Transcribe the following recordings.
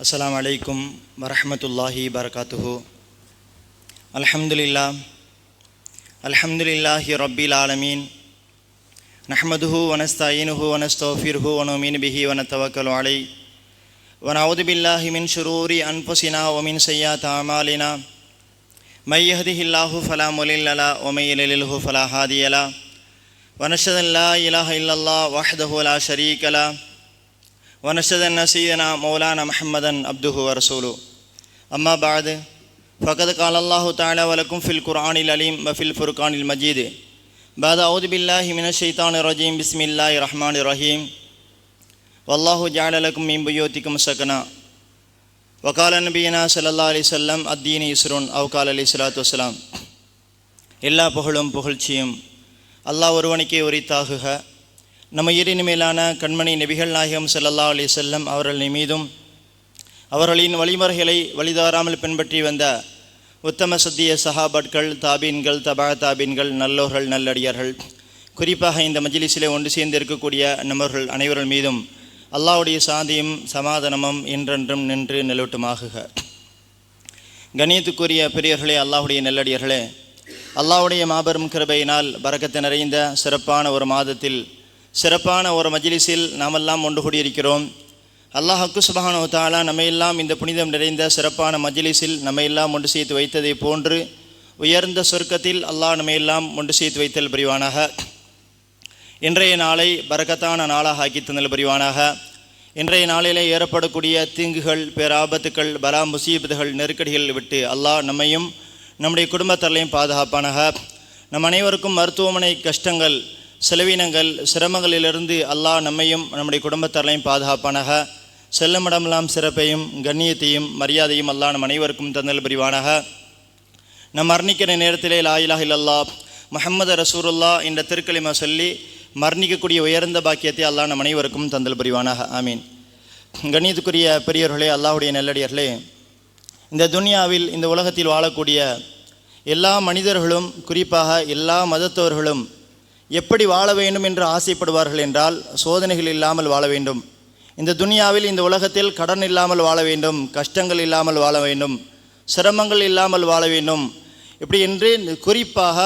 அஸ்ஸலாமு அலைக்கும் வரஹ்மத்துல்லாஹி பரகாத்துஹு. அல்ஹம்துலில்லாஹி ரப்பில் ஆலமீன். நஹ்மதுஹு வ நஸ்தஈனுஹு வ நஸ்தக்ஃபிருஹு வ நு'மினு பிஹி வ நதவக்கலு அலைஹி வ நஊது பில்லாஹி மின் ஷுரூரி அன்ஃபுஸினா வ மின் ஸய்யிஆத்தி அமாலினா. மை யஹ்திஹில்லாஹு ஃபலா முضில்ல லஹு வ மை யுضللஹு ஃபலா ஹாதிய லஹு. வ நஷ்ஹது அன் லா இலாஹ இல்லல்லாஹ் வஹ்தஹு லா ஷரீக லஹு ونشهد أن سيدنا مولانا محمدا عبده ورسوله. أما بعد فقد قال الله تعالى ولكم في القرآن العليم وفي الفرقان المجيد بعد أعوذ بالله من الشيطان الرجيم بسم الله الرحمن الرحيم والله جعل لكم من بيوتكم سكنا وقال نبينا صلى الله عليه وسلم الدين يسر أو قال عليه الصلاة والسلام. எல்லா புகழும் புகழ்ச்சியும் அல்லாஹ் ஒருவனுக்கே உரித்தாகுக. நம்ம ஈரின் மேலான கண்மணி நபிகள் நாயகம் ஸல்லல்லாஹு அலைஹி வஸல்லம் அவர்கள் மீதும் அவர்களின் வழிமுறைகளை வழிதாராமல் பின்பற்றி வந்த உத்தம சத்திய சஹாபாட்கள், தாபீன்கள், தபா தாபீன்கள், நல்லோர்கள், நல்லடியார்கள், குறிப்பாக இந்த மஜ்லிஸிலே ஒன்று சேர்ந்து இருக்கக்கூடிய நம்மவர்கள் அனைவர்கள் மீதும் அல்லாஹ்வுடைய சாந்தியும் சமாதானமும் என்றென்றும் நின்று நிலவட்டுமாகுக. கண்ணியத்துக்குரிய பெரியவர்களே, அல்லாஹ்வுடைய நல்லடியார்களே, அல்லாஹ்வுடைய மாபெரும் கிருபையினால் பரக்கத்து நிறைந்த சிறப்பான ஒரு மாதத்தில் சிறப்பான ஒரு மஜ்லிஸில் நாமெல்லாம் ஒன்று கூடியிருக்கிறோம். அல்லாஹ்வுக்கு சுப்ஹானஹு வ தஆலா நம்மையெல்லாம் இந்த புனிதம் நிறைந்த சிறப்பான மஜ்லிஸில் நம்மையெல்லாம் ஒன்று சேர்த்து வைத்ததை போன்று உயர்ந்த சொர்க்கத்தில் அல்லாஹ் நம்மையெல்லாம் ஒன்று சேர்த்து வைத்தல் புரிவானாக. இன்றைய நாளை பரக்கத்தான நாளாக ஆக்கி தந்தல் புரிவானாக. இன்றைய நாளிலே ஏற்படக்கூடிய தீங்குகள், பேராபத்துக்கள், பலா முசீபத்துகள், நெருக்கடிகள் விட்டு அல்லாஹ் நம்மையும் நம்முடைய குடும்பத்தாரையும் பாதுகாப்பானாக. நம் அனைவருக்கும் மருத்துவமனை கஷ்டங்கள், செலவினங்கள், சிரமங்களிலிருந்து அல்லாஹ் நம்மையும் நம்முடைய குடும்பத்தாரையும் பாதுகாப்பானாக. செல்லமிடமெல்லாம் சிறப்பையும் கண்ணியத்தையும் மரியாதையும் அல்லாஹ் நம் அனைவருக்கும் தந்தல் புரிவானாக. நம் மரணிக்கிற நேரத்திலே லா இலாஹ இல்லல்லாஹ் முஹம்மது ரசூலுல்லாஹ் என்ற திருக்கலிமா சொல்லி மரணிக்கக்கூடிய உயர்ந்த பாக்கியத்தை அல்லாஹ் நம் அனைவருக்கும் தந்தல் புரிவானாக. ஆமீன். கண்ணியத்துக்குரிய பெரியவர்களே, அல்லாஹ்வுடைய நல்லடியார்களே, இந்த துனியாவில், இந்த உலகத்தில் வாழக்கூடிய எல்லா மனிதர்களும், குறிப்பாக எல்லா மதத்தவர்களும் எப்படி வாழ வேண்டும் என்று ஆசைப்படுவார்கள் என்றால் சோதனைகள் இல்லாமல் வாழ வேண்டும். இந்த துனியாவில், இந்த உலகத்தில் கடன் இல்லாமல் வாழ வேண்டும், கஷ்டங்கள் இல்லாமல் வாழ வேண்டும், சிரமங்கள் இல்லாமல் வாழ வேண்டும், இப்படி என்று குறிப்பாக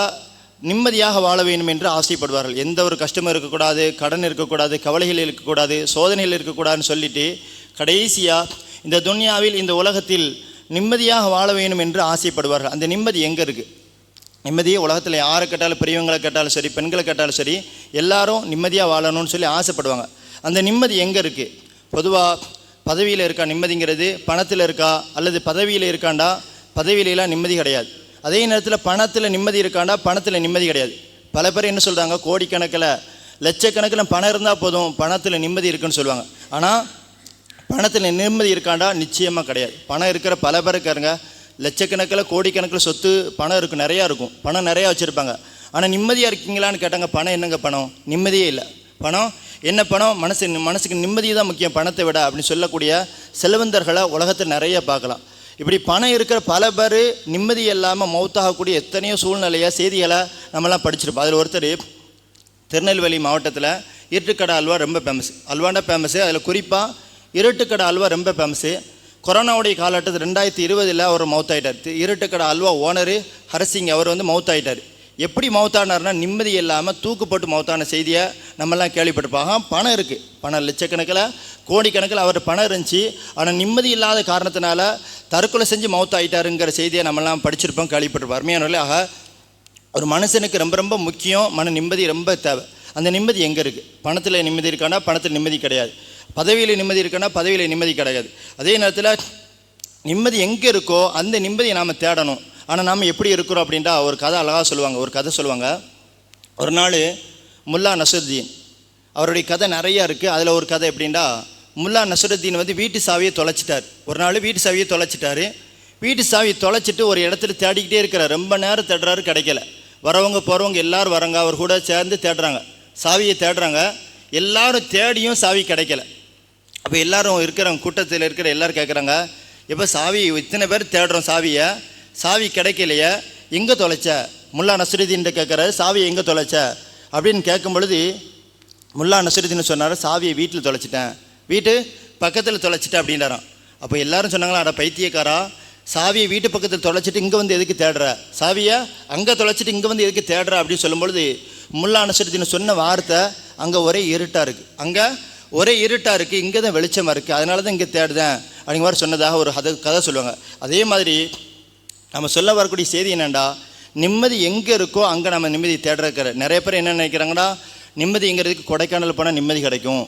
நிம்மதியாக வாழ வேண்டும் என்று ஆசைப்படுவார்கள். எந்த ஒரு கஷ்டமும் இருக்கக்கூடாது, கடன் இருக்கக்கூடாது, கவலைகள் இருக்கக்கூடாது, சோதனைகள் இருக்கக்கூடாதுன்னு சொல்லிட்டு கடைசியாக இந்த துனியாவில், இந்த உலகத்தில் நிம்மதியாக வாழ வேண்டும் என்று ஆசைப்படுவார்கள். அந்த நிம்மதி எங்கே இருக்குது? நிம்மதியை உலகத்தில் யாரை கேட்டாலும், பெரியவங்களை கேட்டாலும் சரி, பெண்களை கேட்டாலும் சரி, எல்லாரும் நிம்மதியாக வாழணும்னு சொல்லி ஆசைப்படுவாங்க. அந்த நிம்மதி எங்கே இருக்குது? பொதுவாக பதவியில் இருக்கா நிம்மதிங்கிறது? பணத்தில் இருக்கா? அல்லது பதவியில் இருக்காண்டா? பதவியிலாம் நிம்மதி கிடையாது. அதே நேரத்தில் பணத்தில் நிம்மதி இருக்காண்டா? பணத்தில் நிம்மதி கிடையாது. பல பேர் என்ன சொல்கிறாங்க, கோடிக்கணக்கில் லட்சக்கணக்கில் பணம் இருந்தால் போதும், பணத்தில் நிம்மதி இருக்குன்னு சொல்லுவாங்க. ஆனால் பணத்தில் நிம்மதி இருக்காண்டா? நிச்சயமாக கிடையாது. பணம் இருக்கிற பல பேர் இருக்காருங்க, லட்சக்கணக்கில் கோடிக்கணக்கில் சொத்து பணம் இருக்கும், நிறையா இருக்கும், பணம் நிறையா வச்சுருப்பாங்க. ஆனால் நிம்மதியாக இருக்கீங்களான்னு கேட்டாங்க. பணம் என்னங்க பணம்? நிம்மதியே இல்லை. பணம் என்ன? பணம் மனசுக்கு நிம்மதி தான் முக்கியம் பணத்தை விட அப்படின்னு சொல்லக்கூடிய செல்வந்தர்களை உலகத்தில் நிறைய பார்க்கலாம். இப்படி பணம் இருக்கிற பல பேர் நிம்மதி இல்லாமல் மௌத்தாகக்கூடிய எத்தனையோ சூழ்நிலையாக செய்திகளை நம்மலாம் படிச்சிருப்போம். அதில் ஒருத்தர் திருநெல்வேலி மாவட்டத்தில் இருட்டுக்கடை அல்வா ரொம்ப ஃபேமஸ். அல்வாண்டா ஃபேமஸ்ஸு. அதில் குறிப்பாக இருட்டுக்கடை அல்வா ரொம்ப ஃபேமஸ்ஸு. கொரோனாவுடைய காலகட்டத்தில் 2020 அவர் மவுத்தாயிட்டார். இருட்டுக்கடை அல்வா ஓனரு ஹரசிங் அவர் மவுத்தாயிட்டார். எப்படி மவுத்தானார்னா, நிம்மதி இல்லாமல் தூக்கு போட்டு மவுத்தான செய்தியை நம்மெல்லாம் கேள்விப்பட்டிருப்பாங்க. பணம் இருக்குது, பணம் லட்சக்கணக்கில் கோடிக்கணக்கில் அவர் பணம் இருந்துச்சு. ஆனால் நிம்மதி இல்லாத காரணத்தினால தற்கொலை செஞ்சு மவுத்தாயிட்டாருங்கிற செய்தியை நம்மெல்லாம் படிச்சிருப்போம், கேள்விப்பட்டிருப்போம். அருமையானவர்களே, ஆக ஒரு மனுஷனுக்கு ரொம்ப ரொம்ப முக்கியம் மன நிம்மதி, ரொம்ப தேவை. அந்த நிம்மதி எங்கே இருக்குது? பணத்தில் நிம்மதி இருக்கானா? பணத்தில் நிம்மதி கிடையாது. பதவியில் நிம்மதி இருக்கானா? பதவியில் நிம்மதி கிடையாது. அதே நேரத்தில் நிம்மதி எங்கே இருக்கோ அந்த நிம்மதியை நாம் தேடணும். ஆனால் நாம் எப்படி இருக்கிறோம் அப்படின்ட்டா ஒரு கதை அழகாக சொல்லுவாங்க. ஒரு கதை சொல்லுவாங்க. ஒரு நாள் முல்லா நஸ்ருத்தீன், அவருடைய கதை நிறையா இருக்குது. அதில் ஒரு கதை எப்படின்னா, முல்லா நஸ்ருத்தீன் வீட்டு சாவியை தொலைச்சிட்டார். ஒரு நாள் வீட்டு சாவியை தொலைச்சிட்டாரு. வீட்டு சாவியை தொலைச்சிட்டு ஒரு இடத்துல தேடிக்கிட்டே இருக்கிறார். ரொம்ப நேரம் தேடுறாரு, கிடைக்கல. வரவங்க போகிறவங்க எல்லோரும் வராங்க, அவர் கூட சேர்ந்து தேடுறாங்க, சாவியை தேடுறாங்க. எல்லாரும் தேடியும் சாவி கிடைக்கல. அப்போ எல்லோரும் இருக்கிறவங்க கூட்டத்தில் இருக்கிற எல்லோரும் கேட்குறாங்க, இப்போ சாவி இத்தனை பேர் தேடுறோம், சாவி கிடைக்கலையே, எங்கே தொலைச்ச? முல்லா நஸ்ருத்தீன் கேட்குறாரு, சாவியை எங்கே தொலைச்ச அப்படின்னு கேட்கும் பொழுது முல்லா நஸ்ருத்தீன் சொன்னார், சாவியை வீட்டில் தொலைச்சிட்டேன், வீட்டு பக்கத்தில் தொலைச்சிட்டேன் அப்படின்றாராம். அப்போ எல்லாரும் சொன்னாங்களா, அட பைத்தியக்காரா, சாவியை வீட்டு பக்கத்தில் தொலைச்சிட்டு இங்கே வந்து எதுக்கு தேடுற, சாவியை அங்கே தொலைச்சிட்டு இங்கே வந்து எதுக்கு தேடுற அப்படின்னு சொல்லும்பொழுது முல்லா நஸ்ருதீன் சொன்ன வார்த்தை, அங்கே ஒரே இருட்டாக இருக்குது, அங்கே ஒரே இருட்டாக இருக்குது, இங்கே தான் வெளிச்சமாக இருக்குது, அதனால தான் இங்கே தேடுதேன் அப்படிங்கிற மாதிரி சொன்னதாக ஒரு கதை சொல்லுவாங்க. அதே மாதிரி நம்ம சொல்ல வரக்கூடிய செய்தி என்னென்னா, நிம்மதி எங்கே இருக்கோ அங்கே நம்ம நிம்மதி தேடுறக்கிற. நிறைய பேர் என்ன நினைக்கிறாங்கன்னா, நிம்மதிங்கிறதுக்கு கொடைக்கானல் போனால் நிம்மதி கிடைக்கும்,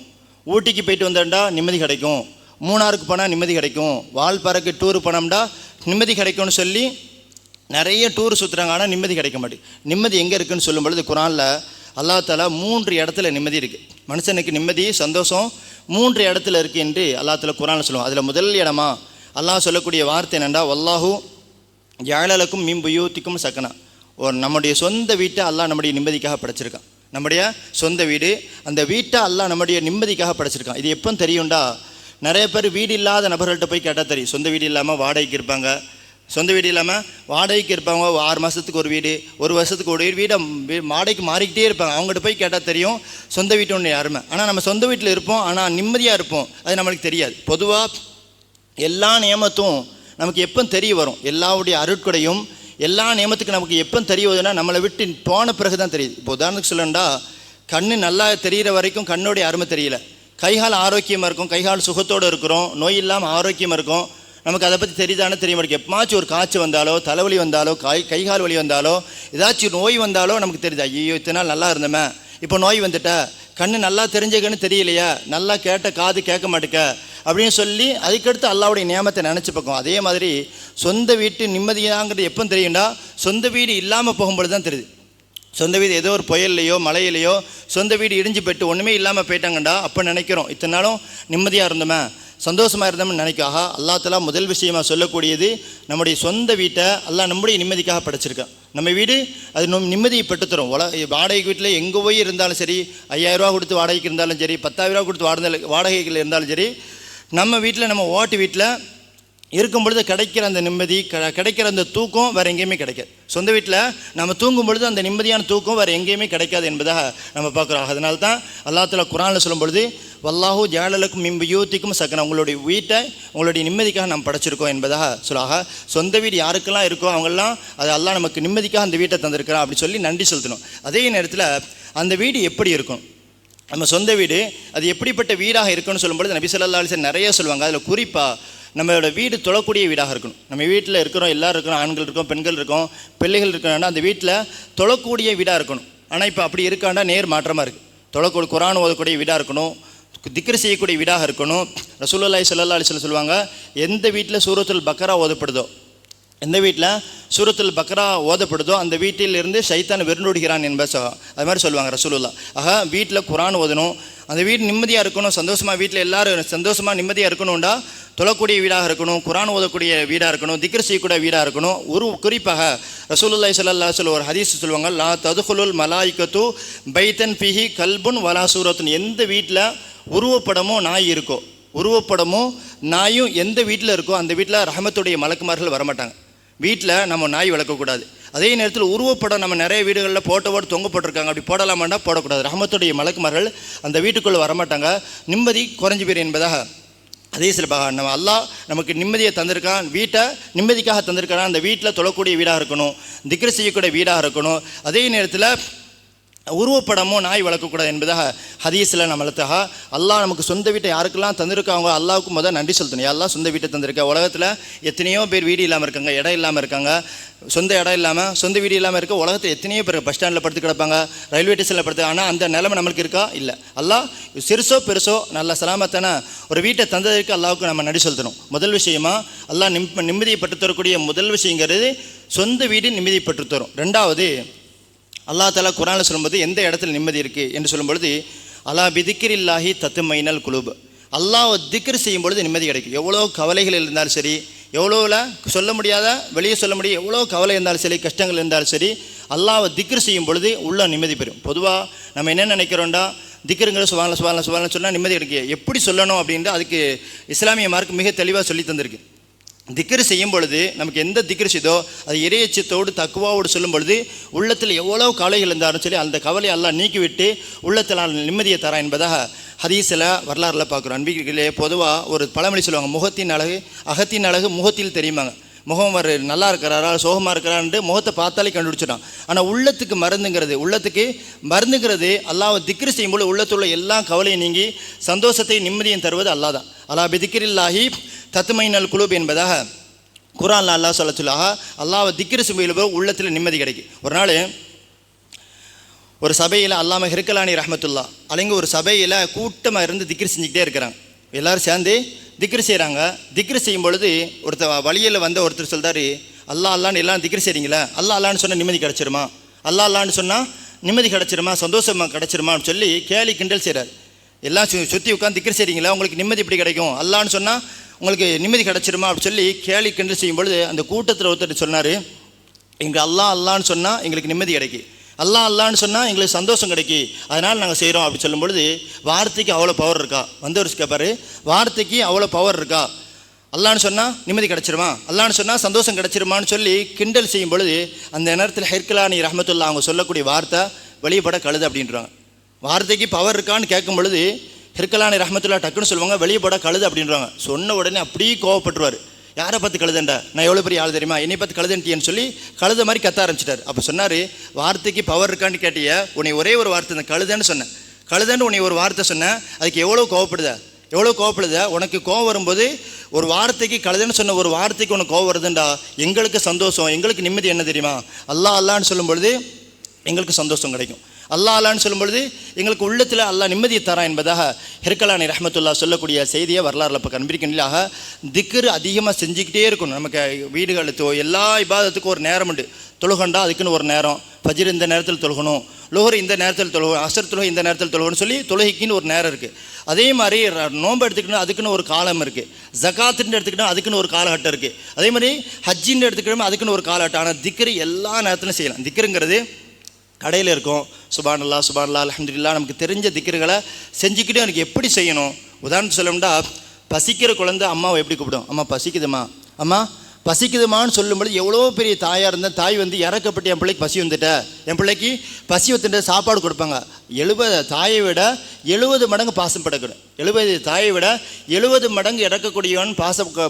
ஊட்டிக்கு போயிட்டு வந்தோம்டா நிம்மதி கிடைக்கும், மூணாருக்கு போனால் நிம்மதி கிடைக்கும், வால்பாறைக்கு டூர் போனோம்டா நிம்மதி கிடைக்கும்னு சொல்லி நிறைய டூர் சுற்றுறாங்க. ஆனால் நிம்மதி கிடைக்க மாட்டேங்குது. நிம்மதி எங்கே இருக்குதுன்னு சொல்லும்பொழுது குர்ஆனில் அல்லாஹ் தஆலா 3 இடத்துல நிம்மதி இருக்குது. மனுஷனுக்கு நிம்மதி சந்தோஷம் 3 இடத்துல இருக்குது என்று அல்லாஹ் தஆலா குர்ஆனில் சொல்லுவோம். அதில் முதல் இடமா அல்லாஹ் சொல்லக்கூடிய வார்த்தை என்னென்னா, வல்லாஹு ஜஅலலக்கும் மின் புயூத்திக்கும் சக்கனா. நம்முடைய சொந்த வீட்டை அல்லாஹ் நம்முடைய நிம்மதிக்காக படைச்சிருக்கான். நம்முடைய சொந்த வீடு, அந்த வீட்டை அல்லாஹ் நம்முடைய நிம்மதிக்காக படைச்சிருக்கான். இது எப்போ தெரியும்டா, நிறைய பேர் வீடு இல்லாத நபர்கள்ட்ட போய் கேட்டால் தெரியும். சொந்த வீடு இல்லாமல் வாடகைக்கு இருப்பாங்க, சொந்த வீடு இல்லாமல் வாடகைக்கு இருப்பாங்க, 6 மாதத்துக்கு ஒரு வீடு, 1 வருஷத்துக்கு ஒரு வீடை வாடகைக்கு மாறிக்கிட்டே இருப்பாங்க. அவங்ககிட்ட போய் கேட்டால் தெரியும் சொந்த வீட்டு ஒன்று யாருமே. ஆனால் நம்ம சொந்த வீட்டில் இருப்போம், ஆனால் நிம்மதியாக இருப்போம், அது நம்மளுக்கு தெரியாது. பொதுவாக எல்லா நியமத்தும் நமக்கு எப்போ தெரிய வரும், எல்லாவுடைய அருட்கொடையும் எல்லா நியமத்துக்கு நமக்கு எப்போ தெரிய வருதுன்னா நம்மளை விட்டு போன பிறகு தான் தெரியுது. இப்போ உதாரணத்துக்கு சொல்லணும்டா, கண்ணு நல்லா தெரிகிற வரைக்கும் கண்ணுடைய அருமை தெரியல. கைகால் ஆரோக்கியமாக இருக்கும், கைகால் சுகத்தோடு இருக்கிறோம், நோய் இல்லாமல் ஆரோக்கியமாக இருக்கும், நமக்கு அதை பற்றி தெரியுதானே தெரிய மாட்டேங்குது. எப்பமாச்சும் ஒரு காய்ச்சல் வந்தாலோ, தலைவலி வந்தாலோ, கைகால் வலி வந்தாலோ, ஏதாச்சும் நோய் வந்தாலோ நமக்கு தெரியுது, ஐயோ இத்தனை நாள் நல்லா இருந்தோமே, இப்போ நோய் வந்துட்ட, கண்ணு நல்லா தெரிஞ்ச கண்ணு தெரியலையா, நல்லா கேட்ட காது கேட்க மாட்டேக்க அப்படின்னு சொல்லி அதுக்கடுத்து அல்லாவுடைய நியமத்தை நினச்சி பார்க்கும். அதே மாதிரி சொந்த வீட்டு நிம்மதியாங்கிறது எப்போ தெரியும்டா, சொந்த வீடு இல்லாமல் போகும்பொழுது தான் தெரியுது. சொந்த வீடு ஏதோ ஒரு புயல்லையோ மழையிலையோ சொந்த வீடு இடிஞ்சு போய்ட்டு ஒன்றுமே இல்லாமல் போயிட்டாங்கண்டா, அப்போ நினைக்கிறோம் இத்தனை நாளும் நிம்மதியாக இருந்தோமே, சந்தோஷமாக இருந்தோம்னு நினைக்காக அல்லாஹ் தஆலா முதல் விஷயமாக சொல்லக்கூடியது, நம்முடைய சொந்த வீட்டை அல்லாஹ் நம்முடைய நிம்மதிக்காக படைச்சிருக்கான். நம்ம வீடு அது நிம்மதியை பெற்றுத்தரும். வாடகை வீட்டில் எங்கே போய் இருந்தாலும் சரி, 5000 ரூபா கொடுத்து வாடகைக்கு இருந்தாலும் சரி, 10,000 ரூபா கொடுத்து வாடகைகள் இருந்தாலும் சரி, நம்ம வீட்டில் நம்ம ஓட்டு வீட்டில் இருக்கும் பொழுது கிடைக்கிற அந்த நிம்மதி, கிடைக்கிற அந்த தூக்கம் வேறு எங்கேயுமே கிடைக்காது. சொந்த வீட்டில் நம்ம தூங்கும் பொழுது அந்த நிம்மதியான தூக்கம் வேறு எங்கேயுமே கிடைக்காது என்பதாக நம்ம பார்க்குறோம். அதனால தான் அல்லாஹ் தஆலா குர்ஆனில் சொல்லும் பொழுது, வல்லாஹு ஜஅலலக்கும் மின் புயூத்திக்கும் சக்கனா, உங்களுடைய வீட்டை உங்களுடைய நிம்மதிக்காக நாம் படைச்சிருக்கோம் என்பதாக சொல்லாக. சொந்த வீடு யாருக்கெல்லாம் இருக்கோ அவங்கெல்லாம் அது அல்லாஹ் நமக்கு நிம்மதிக்காக அந்த வீட்டை தந்திருக்கிறான் அப்படி சொல்லி நன்றி செலுத்தணும். அதே நேரத்தில் அந்த வீடு எப்படி இருக்கும், நம்ம சொந்த வீடு அது எப்படிப்பட்ட வீடாக இருக்குன்னு சொல்லும்பொழுது நபி ஸல்லல்லாஹு அலைஹி வஸல்லம் நிறைய சொல்லுவாங்க. அதில் குறிப்பாக நம்மளோட வீடு தொழக்கூடிய வீடாக இருக்கணும். நம்ம வீட்டில் இருக்கிறோம், எல்லோரும் இருக்கிறோம், ஆண்கள் இருக்கோம், பெண்கள் இருக்கோம், பிள்ளைகள் இருக்கணும்னா அந்த வீட்டில் தொழக்கூடிய வீடாக இருக்கணும். ஆனால் இப்போ அப்படி இருக்காண்டா நேர் மாற்றமாக இருக்குது. குர்ஆன் ஓதக்கூடிய வீடாக இருக்கணும், திக்ர் செய்யக்கூடிய வீடாக இருக்கணும். ரசூலுல்லாஹி ஸல்லல்லாஹு அலைஹி வஸல்லம் சொல்லுவாங்க, எந்த வீட்டில் சூரத்துல் பக்ரா ஓதப்படுதோ, எந்த வீட்டில் சூரத்துல் பக்ரா ஓதப்படுதோ அந்த வீட்டிலிருந்து ஷைத்தான் விருண்டோடுகிறான் அது மாதிரி சொல்லுவாங்க ரசூலுல்லாஹ். ஆக வீட்டில் குர்ஆன் ஓதணும், அந்த வீடு நிம்மதியாக இருக்கணும், சந்தோஷமாக வீட்டில் எல்லோரும் சந்தோஷமாக நிம்மதியாக இருக்கணும்டா தொழக்கூடிய வீடாக இருக்கணும், குர்ஆன் ஓதக்கூடிய வீடாக இருக்கணும், திக்ர் செய்யக்கூடிய வீடாக இருக்கணும். ஒரு குறிப்பாக ரசூலுல்லாஹி ஸல்லல்லாஹு அலைஹி வஸல்லம் ஒரு ஹதீஸ் சொல்லுவாங்க, லா ததுகுலுல் மலாயிகத்து பைத்தன் ஃபிஹி கல்புன் வலா சூரத்துன். எந்த வீட்டில் உருவப்படமோ நாய் இருக்கோ, உருவப்படமோ நாயும் எந்த வீட்டில் இருக்கோ அந்த வீட்டில் ரஹமத்துடைய மலக்குமார்கள் வரமாட்டாங்க. வீட்டில் நம்ம நாய் வளர்க்கக்கூடாது. அதே நேரத்தில் உருவப்படம் நம்ம நிறைய வீடுகளில் போட்டோவோடு தொங்க போட்டிருக்காங்க, அப்படி போடலாமாண்டா போடக்கூடாது. ரஹமத்துடைய மலக்குமார்கள் அந்த வீட்டுக்குள்ளே வரமாட்டாங்க, நிம்மதி குறைஞ்சி போயிடும் என்பதாக ஹதீஸில் நம்ம அல்லாஹ் நமக்கு நிம்மதியை தந்திருக்கான், வீட்டை நிம்மதிக்காக தந்திருக்கான். அந்த வீட்டில் தொழக்கூடிய வீடாக இருக்கணும், திக்ர் செய்யக்கூடிய வீடாக இருக்கணும். அதே நேரத்தில் உருவப்படமோ நாய் வளர்க்கக்கூடாது என்பதாக ஹதீஸில் நம்மளுக்காக அல்லாஹ் நமக்கு சொந்த வீட்டை யாருக்கெல்லாம் தந்திருக்காங்க அல்லாவுக்கு முதல் நன்றி செலுத்தணும். அல்லாஹ் சொந்த வீட்டை தந்திருக்கா. உலகத்தில் எத்தனையோ பேர் வீடு இல்லாமல் இருக்காங்க, இடம் இல்லாமல் இருக்காங்க, சொந்த இடம் இல்லாமல் சொந்த வீடு இல்லாமல் இருக்க. உலகத்தில் எத்தனையோ பேர் பஸ் ஸ்டாண்டில் படுத்து கிடப்பாங்க, ரயில்வே ஸ்டேஷனில் படுத்து. ஆனால் அந்த நிலைமை நம்மளுக்கு இருக்கா? இல்லை. அல்லாஹ் சிறுசோ பெருசோ நல்ல சலாமத்தான ஒரு வீட்டை தந்ததற்கு அல்லாவுக்கு நம்ம நன்றி செலுத்தணும். முதல் விஷயமா அல்லாஹ் நிம்மதியை பெற்றுத்தரக்கூடிய முதல் விஷயங்கிறது சொந்த வீடு நிம்மதியை பெற்றுத்தரும். ரெண்டாவது, அல்லாஹ் தஆலா குர்ஆனில் சொல்லும்போது எந்த இடத்துல நிம்மதி இருக்குது என்று சொல்லும்பொழுது, அலா பிதிக்ரில்லாஹி தத்மைனல் குலூப், அல்லாஹ் திக்ர் செய்யும் பொழுது நிம்மதி கிடைக்கும். எவ்வளோ கவலைகள் இருந்தாலும் சரி, எவ்வளோவில் சொல்ல முடியாத வெளியே சொல்ல முடியும் எவ்வளோ கவலை இருந்தாலும் சரி, கஷ்டங்கள் இருந்தாலும் சரி, அல்லாஹ் திக்ர் செய்யும் பொழுது உள்ள நிம்மதி பெறும். பொதுவாக நம்ம என்ன நினைக்கிறோம்டா, திக்ருங்கிற சுபான சொன்னால் நிம்மதி கிடைக்கும். எப்படி சொல்லணும் அப்படின்ட்டு அதுக்கு இஸ்லாமிய மார்க் மிக தெளிவாக சொல்லி தந்திருக்கு. திக்ரு செய்யும் பொழுது நமக்கு எந்த திக்ரு செய்தோ அது இறையச்சத்தோடு தக்குவாவோடு சொல்லும் பொழுது உள்ளத்தில் எவ்வளோ கவலைகள் இருந்தாலும் சொல்லி அந்த கவலையை எல்லாம் நீக்கிவிட்டு உள்ளத்தில் நிம்மதியை தரா என்பதாக ஹதீஸில் வரலாறுல பார்க்குறோம். அன்பிகளே, பொதுவாக ஒரு பழமொழி சொல்லுவாங்க, முகத்தின் அழகு அகத்தின் அழகு முகத்தில் தெரியுமாங்க. முகம் நல்லா இருக்கிறாரா சோகமாக இருக்கிறான்ட்டு முகத்தை பார்த்தாலே கண்டுபிடிச்சிட்டான். ஆனால் உள்ளத்துக்கு மருந்துங்கிறது அல்லாஹ் திக்ரு செய்யும்போது உள்ளத்துள்ள எல்லா கவலையும் நீங்கி சந்தோஷத்தை நிம்மதியும் தருவது அல்லாஹ் தான். அல்லாஹ் பிதிக்ரில்லாஹி தத்மைனல் குலூப் என்பதாக குர்ஆன்ல அல்லாஹ் சொல்லா அல்லாஹ் திக்ரு செய்யும்போது உள்ளத்தில் நிம்மதி கிடைக்கும். ஒரு நாள் ஒரு சபையில் அல்லாம ஹிர்கலானி ரஹ்மத்துல்லா அலைங்க ஒரு சபையில் கூட்டமாக இருந்து திக்ரு செஞ்சுக்கிட்டே இருக்கிறாங்க. எல்லோரும் சேர்ந்து திக்ரு செய்கிறாங்க. திக்ரு செய்யும் பொழுது வழியில் ஒருத்தர் சொல்கிறாரு, அல்லா அல்லான்னு எல்லாம் திக்ரு செய்கிறீங்களா, அல்லா அல்லான்னு சொன்னால் நிம்மதி கிடச்சிருமா, அல்லா அல்லான்னு சொன்னால் நிம்மதி கிடச்சிருமா, சந்தோஷமாக கிடச்சிருமான்னு சொல்லி கேலி கிண்டல் செய்கிறார். எல்லாம் சுற்றி உட்காந்து திக்ரு செய்கிறீங்களா, உங்களுக்கு நிம்மதி இப்படி கிடைக்கும், அல்லான்னு சொன்னால் உங்களுக்கு நிம்மதி கிடச்சிருமா அப்படின்னு சொல்லி கேலி கிண்டல் செய்யும் பொழுது அந்த கூட்டத்தில் ஒருத்தர் சொன்னார், எங்கள் அல்லான்னு சொன்னால் எங்களுக்கு நிம்மதி கிடைக்கும், அல்லான்னு சொன்னால் எங்களுக்கு சந்தோஷம் கிடைக்கி, அதனால் நாங்கள் செய்கிறோம் அப்படி சொல்லும் பொழுது வார்த்தைக்கு அவ்வளோ பவர் இருக்கா? ஒரு கேட்பார், வார்த்தைக்கு அவ்வளோ பவர் இருக்கா? அல்லான்னு சொன்னால் நிம்மதி கிடச்சிருமா, அல்லான்னு சொன்னால் சந்தோஷம் கிடச்சிருமான்னு சொல்லி கிண்டல் செய்யும் பொழுது அந்த நேரத்தில் ஹிர்கலானி ரஹ்மத்துல்லா அவங்க சொல்லக்கூடிய வார்த்தை வெளியப்பட கழுது அப்படின்றாங்க. வார்த்தைக்கு பவர் இருக்கான்னு கேட்கும் பொழுது ஹிர்கலானி ரஹ்மத்துல்லா டக்குன்னு சொல்லுவாங்க, வெளியப்பட கழுது அப்படின்றாங்க. சொன்ன உடனே அப்படியே கோவப்பட்டுருவார். யாரை பார்த்து கழுதண்டா, நான் எவ்வளோ பெரிய ஆள் தெரியுமா, என்னை பார்த்து கழுதன்ட்டியன்னு சொல்லி கழுத மாதிரி கத்த ஆரம்பிச்சிட்டார். அப்போ சொன்னார், வார்த்தைக்கு பவர் இருக்கான்னு கேட்டிய, உன்னை ஒரே ஒரு வார்த்தை இந்த கழுதன்னு சொன்னேன், கழுதன்னு உன்னை ஒரு வார்த்தை சொன்னேன், அதுக்கு எவ்வளோ கோவப்படுதா, உனக்கு கோவம் வரும்போது ஒரு வார்த்தைக்கு கழுதன்னு சொன்ன ஒரு வார்த்தைக்கு உனக்கு கோவம் வருதுண்டா, எங்களுக்கு சந்தோஷம், எங்களுக்கு நிம்மதி என்ன தெரியுமா, அல்லான்னு சொல்லும் பொழுது எங்களுக்கு சந்தோஷம் கிடைக்கும், அல்லான்னு சொல்லும் பொழுது எங்களுக்கு உள்ளத்தில் அல்லாஹ் நிம்மதியை தரான் என்பதாக ஹிர்கலானி ரஹ்மத்துல்லா சொல்லக்கூடிய செய்தியை வரலாறுல இப்போ கண்பிடிக்கலாக திக்ரு அதிகமாக செஞ்சுக்கிட்டே இருக்கணும். நமக்கு வீடுகளுக்கோ எல்லா இபாதத்துக்கும் ஒரு நேரம் உண்டு. தொழுகண்டா அதுக்குன்னு ஒரு நேரம், ஃபஜ்ர் இந்த நேரத்தில் தொழுகணும், லுஹர் இந்த நேரத்தில் தொழுகணும், அசர் தொழுகை இந்த நேரத்தில் தொழுகணும்னு சொல்லி தொழுகைக்குன்னு ஒரு நேரம் இருக்குது. அதே மாதிரி நோன்பு எடுத்துக்கிட்டோம் அதுக்குன்னு ஒரு காலம் இருக்குது, ஜகாத்துன்னு எடுத்துக்கிட்டோம் அதுக்குன்னு ஒரு காலகட்டம் இருக்குது, அதே மாதிரி ஹஜ்ஜின்னு எடுத்துக்கிட்டோம் அதுக்குன்னு ஒரு காலகட்டம். ஆனால் திக்ரு எல்லா நேரத்திலும் செய்யலாம். திக்ருங்கிறது கடையில் இருக்கும், சுபானல்லா அல்ஹம்துலில்லாஹ் நமக்கு தெரிஞ்ச திக்ருகளை செஞ்சுக்கிட்டே எனக்கு எப்படி செய்யணும். உதாரணத்துக்கு சொல்லணும்னா, பசிக்கிற குழந்தை அம்மாவை எப்படி கூப்பிடும், அம்மா பசிக்குதுமா, அம்மா பசிக்குதுமான்னு சொல்லும்போது எவ்வளோ பெரிய தாயாக இருந்தால் தாய் இறக்கப்பட்டு என் பிள்ளைக்கு பசி வந்துட்ட, என் பிள்ளைக்கு பசி வந்துட்ட சாப்பாடு கொடுப்பாங்க. தாயை விட 70 மடங்கு பாசம் படக்கூடும். தாயை விட 70 மடங்கு இறக்கக்கூடியவன்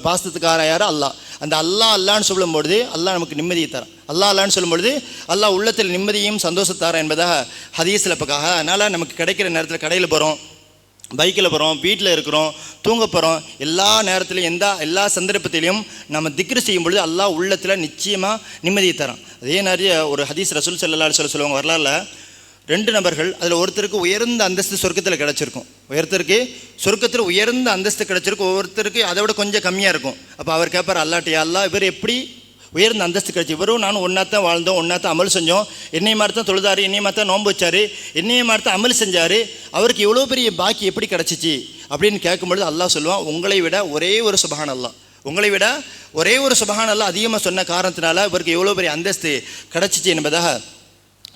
பாசத்துக்கார யார் அல்லாஹ். அந்த அல்லான்னு சொல்லும்பொழுது அல்லாஹ் நமக்கு நிம்மதியை தரான். அல்லான்னு சொல்லும்பொழுது அல்லாஹ் உள்ளத்தில் நிம்மதியும் சந்தோஷத்தாரன் என்பதாக ஹதீஸில் பக்காக. அதனால் நமக்கு கிடைக்கிற நேரத்தில் கடையில் போகிறோம், பைக்கில் போகிறோம், வீட்டில் இருக்கிறோம், தூங்க போகிறோம், எல்லா நேரத்துலையும் எல்லா சந்தர்ப்பத்திலையும் நம்ம திக்ரு செய்யும் பொழுது அல்லாஹ் உள்ளத்தில் நிச்சயமாக நிம்மதியை தரான். அதே நிறைய ஒரு ஹதீஸ் ரசூல் ஸல்லல்லாஹு அலைஹி வஸல்லம் சொல்லுவாங்க, வரலாறுல 2 நபர்கள், அதில் ஒருத்தருக்கு உயர்ந்த அந்தஸ்து சொர்க்கத்தில் கிடச்சிருக்கும், ஒருத்தருக்கு சொர்க்கத்தில் உயர்ந்த அந்தஸ்து கிடச்சிருக்கும், ஒவ்வொருத்தருக்கு அதை விட கொஞ்சம் கம்மியாக இருக்கும். அப்போ அவர் கேட்பார், அல்லாஹ்ட்ட அல்லாஹ் இவர் எப்படி உயர்ந்த அந்தஸ்து கிடச்சி, இவரும் நானும் ஒன்றாத்தான் வாழ்ந்தோம், ஒன்றாத்தான் அமல் செஞ்சோம், என்னைய மாதிரி தான் தொழுதாரு, என்னைய மாதிரி தான் நோன்பு வச்சார், என்னைய மாதிரி தான் அமல் செஞ்சார், அவருக்கு இவ்வளோ பெரிய பாக்கி எப்படி கிடச்சிச்சு அப்படின்னு கேட்கும்பொழுது அல்லாஹ் சொல்லுவான், உங்களை விட ஒரே ஒரு சுபஹான் அல்லாஹ் அதிகமாக சொன்ன காரணத்தினால இவருக்கு எவ்வளோ பெரிய அந்தஸ்து கிடச்சிச்சு என்பதாக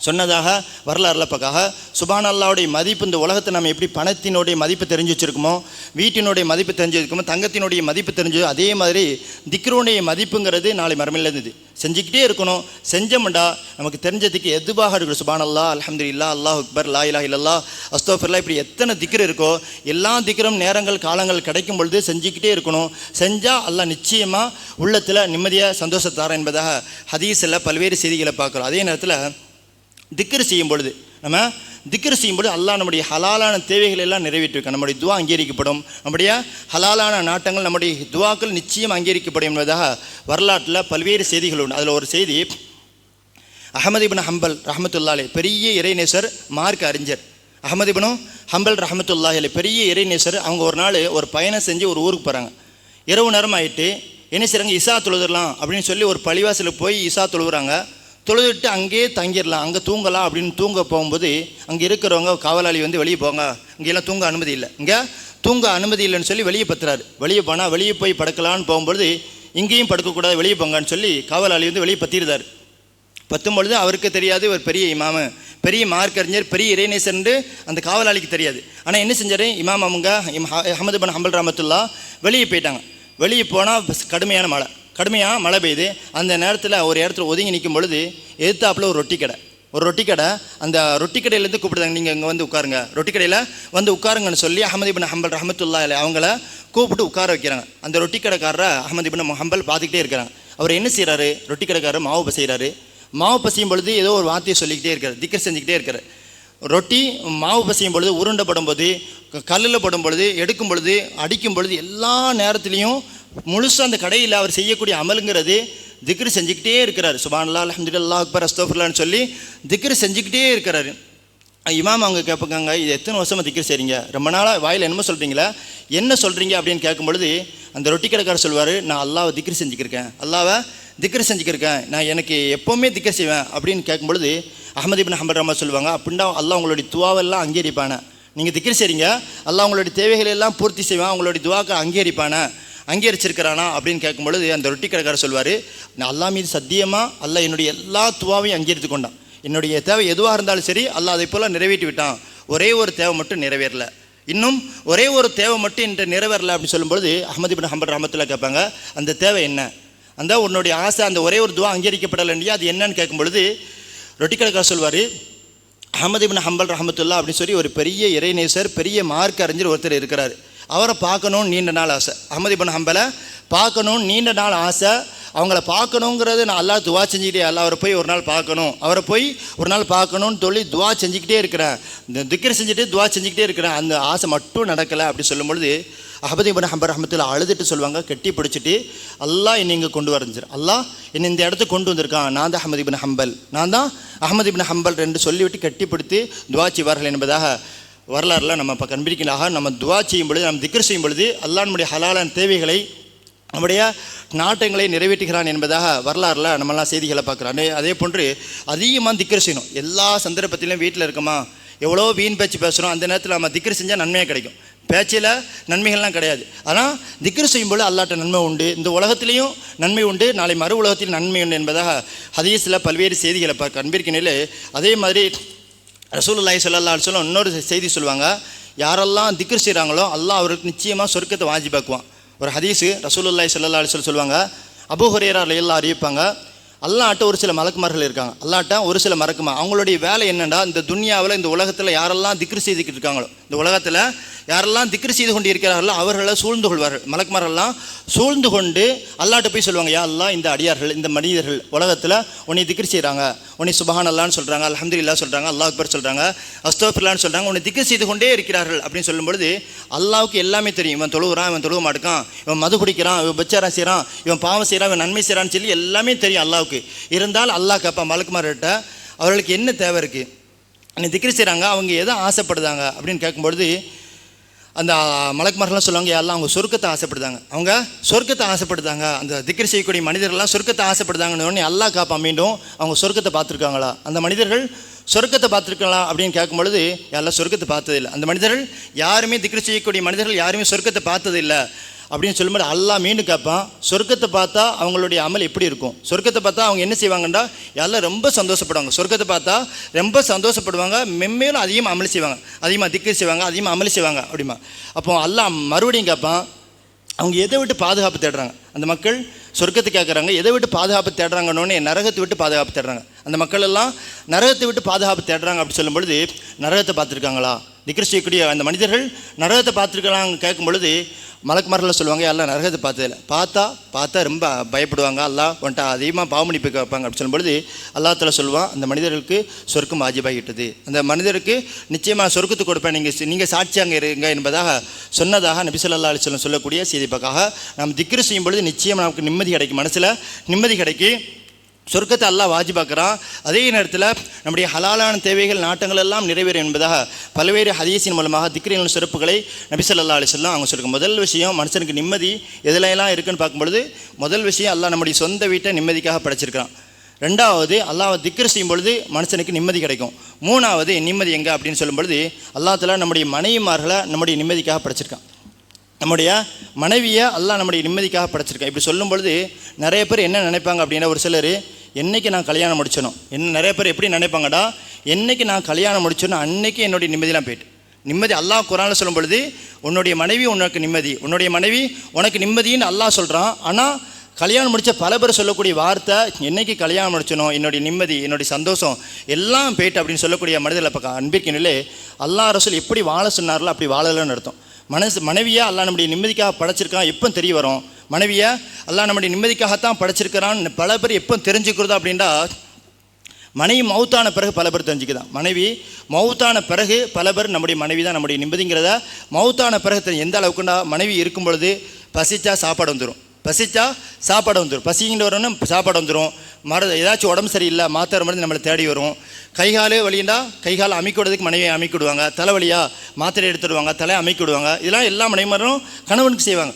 சொன்னதாக வரலாறுல பக்காக. சுபான் அல்லாவுடைய மதிப்பு இந்த உலகத்தை நம்ம எப்படி பணத்தினுடைய மதிப்பு தெரிஞ்சு வச்சுருக்குமோ, வீட்டினுடைய மதிப்பு தெரிஞ்சு வச்சுருக்கோமோ, தங்கத்தினுடைய மதிப்பு தெரிஞ்சு, அதே மாதிரி திக்ருடைய மதிப்புங்கிறது நாளை மறுமையில் இருந்தது. செஞ்சுக்கிட்டே இருக்கணும். செஞ்சோம்டா நமக்கு தெரிஞ்சதுக்கு எதுவாக இருக்குது. சுபான் அல்லா, அல்ஹம்துலில்லாஹ், அல்லாஹ் அக்பர், லா இலாஹ இல்லல்லாஹ், அஸ்தக்ஃபிருல்லாஹ், இப்படி எத்தனை திக்ரு இருக்கோ எல்லா திக்ரும் நேரங்கள் காலங்கள் கிடைக்கும் பொழுது செஞ்சுக்கிட்டே இருக்கணும். செஞ்சால் அல்லாஹ் நிச்சயமாக உள்ளத்தில் நிம்மதியாக சந்தோஷத்தாரன் என்பதாக ஹதீஸில் பல்வேறு செய்திகளை பார்க்குறோம். அதே நேரத்தில் திக்ரு செய்யும் பொழுது அல்லாஹ் நம்முடைய ஹலாலான தேவைகள் எல்லாம் நிறைவேற்றிருக்க, நம்முடைய துவா அங்கீகரிக்கப்படும், நம்முடைய ஹலாலான நாட்டங்கள் நம்முடைய துவாக்கள் நிச்சயம் அங்கீகரிக்கப்படும் என்பதாக வரலாற்றில் பல்வேறு செய்திகள் உண்டு. அதில் ஒரு செய்தி, அஹமது இப்னு ஹம்பல் ரஹ்மத்துல்லாஹி பெரிய இறைநேசர், மார்க் அறிஞர் அஹமது இப்னு ஹம்பல் ரஹ்மத்துல்லாஹி பெரிய இறைநேசர். அவங்க ஒரு நாள் ஒரு பயணம் செஞ்சு ஒரு ஊருக்கு போகிறாங்க. இரவு நேரம் ஆகிட்டு என்ன செய்கிறாங்க, இசா தொழுதுடலாம் அப்படின்னு சொல்லி ஒரு பள்ளிவாசலுக்கு போய் இசா தொழுகிறாங்க. தொழுதுட்டு அங்கேயே தங்கிடலாம், அங்கே தூங்கலாம் அப்படின்னு தூங்க போகும்போது அங்கே இருக்கிறவங்க காவலாளி வெளியே போங்க, இங்கெல்லாம் தூங்க அனுமதி இல்லை, இங்கே தூங்க அனுமதி இல்லைன்னு சொல்லி வெளியே பத்துறாரு. வெளியே போய் படுக்கலான்னு போகும்பொழுது இங்கேயும் படுக்கக்கூடாது, வெளியே போங்கன்னு சொல்லி காவலாளி வெளியே பற்றிடுறாரு. பத்தும்பொழுது அவருக்கு தெரியாது இவர் பெரிய இமாமு, பெரிய மார்க்கறிஞர், பெரிய இறைநேசர்ன்னு அந்த காவலாளிக்கு தெரியாது. ஆனால் என்ன செஞ்சார், இமாம் அவங்க அஹமது இப்னு ஹம்பல் ரஹ்மத்துல்லாஹ் வெளியே போயிட்டாங்க. வெளியே போனால் கடுமையாக மழை பெய்யுது. அந்த நேரத்தில் ஒரு இடத்துல ஒதுங்கி நிற்கும் பொழுது எதிர்த்தாப்புல ஒரு ரொட்டி கடை அந்த ரொட்டி கடையிலேருந்து கூப்பிடுறாங்க, நீங்கள் இங்கே வந்து உட்காருங்க, ரொட்டி கடையில் வந்து உட்காருங்கன்னு சொல்லி அஹ்மது இப்னு ஹம்பல் ரஹ்மத்துல்லாஹி அலைஹி அவங்கள கூப்பிட்டு உட்கார வைக்கிறாங்க. அந்த ரொட்டி கடைக்காரரை அஹ்மது இப்னு ஹம்பல் பார்த்துக்கிட்டே இருக்கிறாங்க. அவர் என்ன செய்கிறாரு, ரொட்டி கடைக்காரர் மாவு பசைகிறாரு. மாவு பசையும் பொழுது ஏதோ ஒரு வார்த்தையை சொல்லிக்கிட்டே இருக்கார், திக்ர் செஞ்சுக்கிட்டே இருக்கார். ரொட்டி மாவு பசையும் பொழுது, உருண்டப்படும் போது, கல்லில் படும் பொழுது, எடுக்கும் பொழுது, அடிக்கும் பொழுது, எல்லா நேரத்துலையும் முழுசாக அந்த கடையில் அவர் செய்யக்கூடிய அமலுங்கிறது திக்ரு செஞ்சுக்கிட்டே இருக்கிறார். சுப்ஹானல்லாஹ், அல்ஹம்துலில்லாஹ், அக்பர், அஸ்தக்ஃபிருல்லாஹ்னு சொல்லி திக்ரு செஞ்சுக்கிட்டே இருக்கிறாரு. இமாம் அவங்க கேட்பாங்க, இது எத்தனை வருஷமாக திக்ரு செய்கிறீங்க, ரொம்ப நாளாக வாயில் என்னமோ சொல்கிறீங்களா, என்ன சொல்கிறீங்க அப்படின்னு கேட்கும் பொழுது அந்த ரொட்டி கடைக்காரர் சொல்வார், நான் அல்லாஹ்வை திக்ரு செஞ்சுக்கிருக்கேன், நான் எனக்கு எப்போவுமே திக்ரு செய்வேன் அப்படின்னு கேட்கும் பொழுது அஹ்மது இப்னு ஹம்பல் ரஹ்மத்துல்லாஹி சொல்லுவாங்க, அப்படின்னா அல்லாஹ் உங்களுடைய துவாவெல்லாம் அங்கீகரிப்பானே, நீங்கள் திக்ரு செய்கிறீங்க, அல்லாஹ் உங்களுடைய தேவைகளை எல்லாம் பூர்த்தி செய்வான், உங்களுடைய துவாக்கு அங்கீகரிச்சிருக்கிறானா அப்படின்னு கேட்கும் பொழுது அந்த ரொட்டி கடைக்காரர் சொல்வார், நான் அல்லாஹ் மீது சத்தியமாக அல்லாஹ் என்னுடைய எல்லா துவாவையும் அங்கீகரித்து கொண்டான், என்னுடைய தேவை எதுவாக இருந்தாலும் சரி அல்லாஹ் அதை போல் நிறைவேற்றி விட்டான், ஒரே ஒரு தேவை மட்டும் நிறைவேறல, இன்னும் ஒரே ஒரு தேவை மட்டும் இன்று நிறைவேறல அப்படின்னு சொல்லும்பொழுது அஹ்மது இப்னு ஹம்பல் ரஹ்மத்துல்லாஹி கேட்பாங்க, அந்த தேவை என்ன, அந்த உன்னுடைய ஆசை, அந்த ஒரே ஒரு துவா அங்கீகரிக்கப்படலை இல்லையா, அது என்னன்னு கேட்கும் பொழுது ரொட்டி கடைக்காரர் சொல்வார், அஹ்மது இப்னு ஹம்பல் ரஹ்மத்துல்லாஹி அப்படின்னு சொல்லி ஒரு பெரிய இறைநேசர், பெரிய மார்க் அறிஞர் ஒருத்தர் இருக்கிறார், அவரை பார்க்கணுன்னு நீண்ட நாள் ஆசை, அஹ்மது இப்னு ஹம்பலை பார்க்கணுன்னு நீண்ட நாள் ஆசை, அவங்கள பார்க்கணுங்கிறது நான் அல்லாஹ் துவா செஞ்சுக்கிட்டே, அவரை போய் ஒரு நாள் பார்க்கணும்னு சொல்லி துவா செஞ்சுக்கிட்டே இருக்கிறேன், இந்த திக்ர் செஞ்சுட்டு துவா செஞ்சுக்கிட்டே இருக்கிறேன், அந்த ஆசை மட்டும் நடக்கலை அப்படி சொல்லும்பொழுது அஹ்மது இப்னு ஹம்பல் ரஹ்மத்துல்லாஹி அழுதுட்டு சொல்லுவாங்க, கட்டி பிடிச்சிட்டு, அல்லாஹ் என்னை இங்கே கொண்டு அல்லாஹ் என்னை இந்த இடத்துக்கு கொண்டு வந்திருக்கான், நான் தான் அஹ்மது இப்னு ஹம்பல் என்று சொல்லிவிட்டு கட்டிப்பிடித்து துவா செய்வார்கள் என்பதாக வரலாறுல நம்ம இப்போ கண்பிடிக்கலாக. நம்ம துவா செய்யும் பொழுது, நம்ம திக்ர் செய்யும் பொழுது அல்லாஹ் நம்முடைய ஹலாலான தேவைகளை, நம்முடைய நாட்டங்களை நிறைவேற்றுகிறான் என்பதாக வரலாறுல நம்மளாம் செய்திகளை பார்க்குறோம். அதே போன்று அதிகமாக திக்ர் செய்யணும். எல்லா சந்தர்ப்பத்திலும் வீட்டில் இருக்கோமா, எவ்வளோ வீண் பேச்சு பேசுகிறோம், அந்த நேரத்தில் நம்ம திக்ர் செஞ்சால் நன்மையாக கிடைக்கும், பேச்சில் நன்மைகள்லாம் கிடையாது. ஆனால் திக்ர் செய்யும்போது அல்லாட்ட நன்மை உண்டு, இந்த உலகத்திலையும் நன்மை உண்டு, நாளை மறு உலகத்தில் நன்மை உண்டு என்பதாக ஹதீஸில் பல்வேறு செய்திகளை பார்க்க அன்பிற்கினிலே. அதே மாதிரி ரசூலுல்லாஹி ஸல்லல்லாஹு அலைஹி வஸல்லம் இன்னொரு செய்தி சொல்லுவாங்க, யாரெல்லாம் திக்ர் செய்கிறாங்களோ அல்லாஹ் அவருக்கு நிச்சயமாக சொர்க்கத்தை வாஜிபாக்குவான். ஒரு ஹதீஸு ரசூலுல்லாஹி ஸல்லல்லாஹு அலைஹி வஸல்லம் சொல்லுவாங்க, அபூ ஹுரைரா ரலியல்லாஹு அறிவிப்பாங்க, அல்லாஹ்ட்ட ஒரு சில மலக்குமார்கள் இருக்காங்க, அவங்களுடைய வேலை என்னென்னா, இந்த துன்யாவில், இந்த உலகத்தில் யாரெல்லாம் திக்ர் செய்துக்கிட்டு இருக்காங்களோ, இந்த உலகத்தில் யாரெல்லாம் திக்ர் செய்து கொண்டு இருக்கிறார்களோ அவர்களை சூழ்ந்து கொள்வார்கள். மலக்குமாரெல்லாம் சூழ்ந்து கொண்டு அல்லாஹ்ட்ட போய் சொல்லுவாங்க, யா அல்லாஹ், இந்த அடியார்கள், இந்த மனிதர்கள் உலகத்தில் உன்னை திக்ர் செய்கிறாங்க, உன்னை சுப்ஹானல்லாஹ்னு சொல்கிறாங்க, அல்ஹம்துலில்லாஹ் சொல்கிறாங்க, அல்லாஹ் அக்பர் சொல்கிறாங்க, அஸ்தக்ஃபிருல்லாஹ்னு சொல்கிறாங்க, உன்னை திக்ர் செய்து கொண்டே இருக்கிறார்கள் அப்படின்னு சொல்லும்பொழுது அல்லாஹ்வுக்கு எல்லாமே தெரியும், இவன் தொழுகிறான், இவன் தொழுக மாட்டான், இவன் மது குடிக்கிறான், இவன் பச்சாரம் செய்கிறான், இவன் பாவம் செய்கிறான், இவன் நன்மை செய்கிறான்னு சொல்லி எல்லாமே தெரியும் அல்லாஹ்வுக்கு. இருந்தால் அல்லாஹ் கேட்பான் மலக்குமார்கிட்ட, அவர்களுக்கு என்ன தேவை இருக்குது, என்னை திக்ர் செய்கிறாங்க, அவங்க எதை ஆசைப்படுதாங்க அப்படின்னு கேட்கும்பொழுது அந்த மலக்குமார்கள்லாம் சொல்லுவாங்க, எல்லாம் அவங்க சொர்க்கத்தை ஆசைப்படுதாங்க, அந்த திக்ர் செய்யக்கூடிய மனிதர்கள்லாம் சொர்க்கத்தை ஆசைப்படுதாங்கன்னு அல்லாஹ் காப்பான், மீண்டும் அவங்க சொர்க்கத்தை பார்த்துருக்காங்களா, அந்த மனிதர்கள் சொர்க்கத்தை பார்த்துருக்கலாம் அப்படின்னு கேட்கும்பொழுது எல்லாம் சொர்க்கத்தை பார்த்ததில்லை, அந்த மனிதர்கள் யாருமே திக்ர் செய்யக்கூடிய மனிதர்கள் யாருமே சொர்க்கத்தை பார்த்ததில்லை அப்படின்னு சொல்லும்போது அல்லாஹ் மீண்டும் கேட்பான், சொர்க்கத்தை பார்த்தா அவங்களுடைய அமல் எப்படி இருக்கும், சொர்க்கத்தை பார்த்தா அவங்க என்ன செய்வாங்கண்டா, எல்லாம் ரொம்ப சந்தோஷப்படுவாங்க, சொர்க்கத்தை பார்த்தா ரொம்ப சந்தோஷப்படுவாங்க, மென்மேலும் அதிகமாக அமல் செய்வாங்க, அதிகமாக திக்ர் செய்வாங்க, அதிகமாக அமல் செய்வாங்க அப்படிமா. அப்போ அல்லாஹ் மறுபடியும் கேட்பான், அவங்க எதை விட்டு பாதுகாப்பு தேடுறாங்க, அந்த மக்கள் சொர்க்கத்தை கேட்குறாங்க, எதை விட்டு பாதுகாப்பு தேடுறாங்கன்னு நரகத்தை விட்டு பாதுகாப்பு தேடுறாங்க, அந்த மக்கள் எல்லாம் நரகத்தை விட்டு பாதுகாப்பு தேடுறாங்க அப்படி சொல்லும் பொழுது நரகத்தை பார்த்துருக்காங்களா, திக்ர் செய்யக்கூடிய அந்த மனிதர்கள் நரகத்தை பார்த்துருக்காங்க கேட்கும் பொழுது மலக்குமார்கள் சொல்லுவாங்க, எல்லாம் நரகத்தை பார்த்ததில்லை, பார்த்தா ரொம்ப பயப்படுவாங்க, அல்லாஹ் வந்துட்டு அதிகமாக பாவமன்னிப்பு கேட்பாங்க அப்படி சொல்லும்பொழுது அல்லாஹ் தஆலா சொல்லுவான், அந்த மனிதர்களுக்கு சொர்க்கம் வாஜிபாகிட்டது, அந்த மனிதருக்கு நிச்சயமாக சொர்க்கத்தை கொடுப்பேன், நீங்கள் சாட்சியாங்க இருங்க என்பதாக சொன்னதாக நபி ஸல்லல்லாஹு அலைஹி வஸல்லம் சொல்லக்கூடிய செய்திப்பாக்காக நாம் திக்ர் செய்யும் பொழுது நிச்சயம் நமக்கு நிம்மதி கிடைக்கும், மனசில் நிம்மதி கிடைக்கும், சொர்க்கத்தை அல்லாஹ் வாஜிபாக்குறான். அதே நேரத்தில் நம்முடைய ஹலாலான தேவைகள் நாட்டங்கள் எல்லாம் நிறைவேறும் என்பதாக பல்வேறு ஹதீஸின் மூலமாக திக்ரின் சிறப்புகளை நபி ஸல்லல்லாஹு அலைஹி வஸல்லம் அவங்க சொல்லுங்க. முதல் விஷயம், மனுஷனுக்கு நிம்மதி எதுலையெல்லாம் இருக்குன்னு பார்க்கும்பொழுது முதல் விஷயம், அல்லாஹ் நம்முடைய சொந்த வீட்டை நிம்மதிக்காக படைச்சிருக்கிறான். ரெண்டாவது, அல்லாஹ் திக்ர் செய்யும் பொழுது மனுஷனுக்கு நிம்மதி கிடைக்கும். மூணாவது, நிம்மதி எங்கே அப்படின்னு சொல்லும்பொழுது அல்லாஹ் தஆலா நம்முடைய மனைவிமார்களை நம்முடைய நிம்மதிக்காக படைச்சிருக்கான். நம்முடைய மனைவியை அல்லாஹ் நம்முடைய நிம்மதிக்காக படைச்சிருக்கான். இப்படி சொல்லும் பொழுது நிறைய பேர் என்ன நினைப்பாங்க அப்படின்னா, ஒரு சிலர் என்றைக்கு நான் கல்யாணம் முடிச்சனோ, நிறைய பேர் எப்படி நினைப்பாங்கடா, என்றைக்கு நான் கல்யாணம் முடிச்சனோ அன்னைக்கு என்னுடைய நிம்மதியெலாம் போயிட்டு, நிம்மதி அல்லாஹ் குர்ஆனில் சொல்லும் பொழுது உன்னுடைய மனைவி உனக்கு நிம்மதி, உன்னுடைய மனைவி உனக்கு நிம்மதின்னு அல்லாஹ் சொல்கிறான். ஆனால் கல்யாணம் முடித்த பல பேர் சொல்லக்கூடிய வார்த்தை, என்னைக்கு கல்யாணம் முடிச்சனோ என்னுடைய நிம்மதி என்னுடைய சந்தோஷம் எல்லாம் போயிட்டு அப்படின்னு சொல்லக்கூடிய மனிதர்களை பக்கம் அன்பிற்கினிலே அல்லாஹ் ரசூல் எப்படி வாழ சொன்னார்களோ அப்படி வாழலன்னு அர்த்தம். மனைவியை அல்லாஹ் நம்முடைய நிம்மதிக்காக படைச்சிருக்கான் எப்போ தெரிய வரும்? மனைவியை அல்லாஹ் நம்முடைய நிம்மதிக்காகத்தான் படைச்சிருக்கிறான்னு பல பேர் எப்போ தெரிஞ்சுக்கிறதோ அப்படின்னா, மனைவி மௌத்தான பிறகு பல பேர் தெரிஞ்சுக்குதான். மனைவி மௌத்தான பிறகு பல பேர் நம்முடைய மனைவி தான் நம்முடைய நிம்மதிங்கிறத மௌத்தான பிறகு தெரியும். எந்த அளவுக்குன்னா, மனைவி இருக்கும் பொழுது பசிச்சா சாப்பாடு வந்துடும், பசிங்கிட்டு வரணும் சாப்பாடு வந்துடும். ஏதாச்சும் உடம்பு சரியில்லை மாத்திரை மருந்து நம்மளை தேடி வரும். கைகாலே வலிண்டா கைகாலை அமைக்கிடுறதுக்கு மனைவியை அமைக்கிடுவாங்க. தலைவலியா மாத்திரை எடுத்துடுவாங்க, தலையை அமைக்கிடுவாங்க. இதெல்லாம் எல்லா மனைவிமாரும் கணவனுக்கு செய்வாங்க.